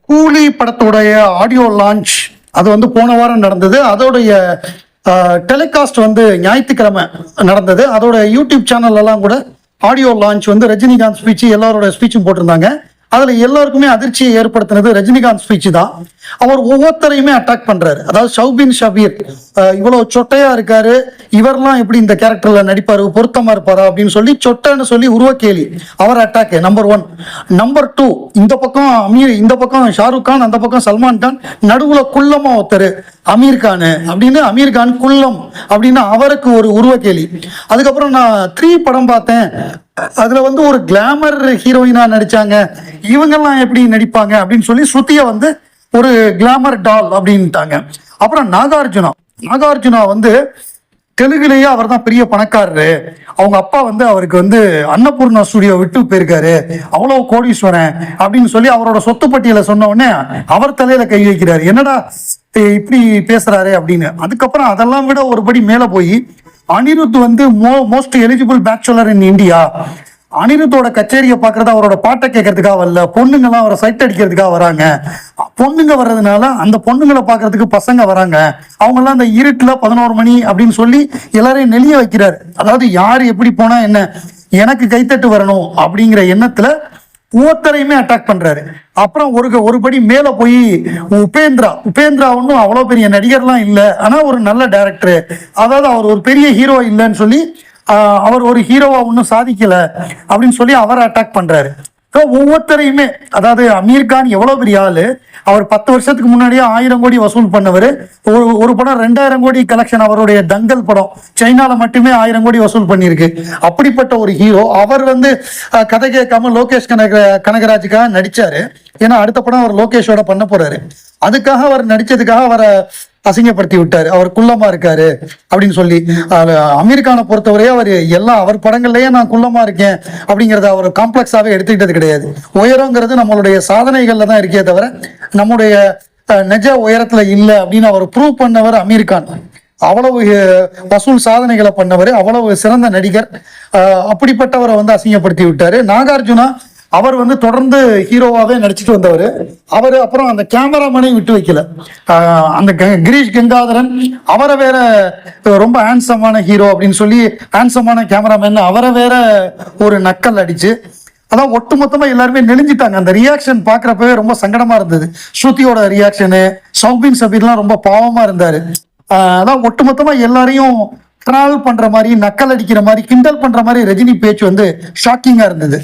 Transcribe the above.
கூலி படத்துடைய audio launch அது வந்து போன வாரம் நடந்தது. அதோடைய டெலிகாஸ்ட் வந்து ஞாயிற்றுக்கிழமை நடந்தது. அதோட யூடியூப் சேனல் எல்லாம் கூட ஆடியோ லான்ச் வந்து ரஜினிகாந்த் ஸ்பீச் எல்லாரோட ஸ்பீச்சும் போட்டிருந்தாங்க. அதுல எல்லாருக்குமே அதிர்ச்சியை ஏற்படுத்தினது ரஜினிகாந்த் ஸ்பீச் தான். அவர் ஒவ்வொருத்தரையுமே அட்டாக் பண்றாரு. அதாவது ஷவுபின் ஷபீர் இவ்வளவு சொட்டையா இருக்காரு, இவரெல்லாம் எப்படி இந்த கேரக்டர்ல நடிப்பாரு, பொருத்தமா இருப்பாரா அப்படின்னு சொல்லி சொட்டைன்னு சொல்லி உருவக்கேலி. அவர் அட்டாக் நம்பர் 1. நம்பர் 2, இந்த பக்கம் அமீர், இந்த பக்கம் ஷாருக் கான், அந்த பக்கம் சல்மான் கான், நடுவுல குள்ளமா ஒருத்தர் அமீர் கான் அப்படின்னு, அமீர் கான் குள்ளம் அப்படின்னு அவருக்கு ஒரு உருவக்கேலி. அதுக்கப்புறம் நான் 3 படம் பார்த்தேன், அதுல வந்து ஒரு கிளாமர் ஹீரோயினா நடிச்சாங்க, இவங்கெல்லாம் எப்படி நடிப்பாங்க அப்படின்னு சொல்லி ஸ்ருதியை வந்து ஒரு கிளாமர் டால் அப்படின்ட்டாங்க. அப்புறம் நாகார்ஜுனா வந்து தெலுங்குலேயே அவர் தான் பெரிய பணக்காரரு, அவங்க அப்பா வந்து அவருக்கு வந்து அன்னபூர்ணா ஸ்டுடியோ விட்டு போயிருக்காரு, அவ்வளவு கோடீஸ்வரன் அப்படின்னு சொல்லி அவரோட சொத்து பட்டியலை சொன்ன உடனே அவர் தலையில கை வைக்கிறாரு, என்னடா இப்படி பேசுறாரு அப்படின்னு. அதுக்கப்புறம் அதெல்லாம் விட ஒருபடி மேல போய் அனிருத் வந்து most eligible bachelor in India, அனிருத்தோட கச்சேரியை பார்க்கறது அவரோட பாட்டை கேட்கறதுக்காக வரல, பொண்ணுங்கெல்லாம் அவரை சைட் அடிக்கிறதுக்காக வராங்க, பொண்ணுங்க வர்றதுனால அந்த பொண்ணுங்களை பார்க்கறதுக்கு பசங்க வராங்க, அவங்கெல்லாம் அந்த இருட்டுல 11 மணி அப்படின்னு சொல்லி எல்லாரையும் நெளிய வைக்கிறாரு. அதாவது யாரு எப்படி போனா என்ன, எனக்கு கைத்தட்டு வரணும் அப்படிங்கிற எண்ணத்துல ஒவ்வொருத்தரையுமே அட்டாக் பண்றாரு. அப்புறம் ஒருபடி மேல போய் உபேந்திரா ஒன்றும் அவ்வளோ பெரிய நடிகர்லாம் இல்லை, ஆனா ஒரு நல்ல டைரக்டர், அதாவது அவர் ஒரு பெரிய ஹீரோ இல்லைன்னு சொல்லி அவர் ஒரு ஹீரோவா ஒன்றும் சாதிக்கல அப்படின்னு சொல்லி அவரை அட்டாக் பண்றாரு. ஒவ்வொருத்தரையுமே, அதாவது அமீர் கான் எவ்வளவு பெரிய ஆளு, அவர் 10 வருஷத்துக்கு முன்னாடியே 1000 கோடி வசூல் பண்ணவர். ஒரு படம் 2000 கோடி கலெக்ஷன், அவருடைய தங்கல் படம் சைனால மட்டுமே 1000 கோடி வசூல் பண்ணியிருக்கு. அப்படிப்பட்ட ஒரு ஹீரோ அவர் வந்து கதை கேட்காம லோகேஷ் கனகராஜுக்காக நடிச்சாரு. ஏன்னா அடுத்த படம் அவர் லோகேஷோட பண்ண போறாரு. அதுக்காக அவர் நடிச்சதுக்காக அவரை அசிங்கப்படுத்தி விட்டாரு, அவர் குள்ளமா இருக்காரு அப்படின்னு சொல்லி. அமீர் கானை பொறுத்தவரையே அவர் அவர் படங்கள்லயே நான் குள்ளமா இருக்கேன் அப்படிங்கறத அவர் காம்ப்ளெக்ஸாவே எடுத்துக்கிட்டது கிடையாது. உயரங்கிறது நம்மளுடைய சாதனைகள்ல தான் இருக்கே தவிர நம்முடைய நிஜ உயரத்துல இல்லை அப்படின்னு அவர் ப்ரூவ் பண்ணவர் அமீர் கான். அவ்வளவு வசூல் சாதனைகளை பண்ணவர், அவ்வளவு சிறந்த நடிகர். அப்படிப்பட்டவரை வந்து அசிங்கப்படுத்தி விட்டாரு. நாகார்ஜுனா அவர் வந்து தொடர்ந்து ஹீரோவாவே நடிச்சுட்டு வந்தவர். அவர் அப்புறம் அந்த கேமராமேனை விட்டு வைக்கல. அந்த கிரீஷ் கங்காதரன் அவரை வேற ரொம்ப ஹேண்ட்ஸமான ஹீரோ அப்படின்னு சொல்லி, ஹேண்ட்ஸமான கேமராமேன் அவரை வேற ஒரு நக்கல் அடிச்சு, அதான் ஒட்டுமொத்தமா எல்லாருமே நெளிஞ்சிட்டாங்க. அந்த ரியாக்ஷன் பாக்குறப்பவே ரொம்ப சங்கடமா இருந்தது. ஸ்ருதியோட ரியாக்ஷனு, ஷவுபின் ஷபீர்லாம் ரொம்ப பாவமா இருந்தாரு. அதான் ஒட்டுமொத்தமா எல்லாரையும் ட்ராவல் பண்ற மாதிரி, நக்கல் அடிக்கிற மாதிரி, கிண்டல் பண்ற மாதிரி ரஜினி பேச்சு வந்து ஷாக்கிங்கா இருந்தது.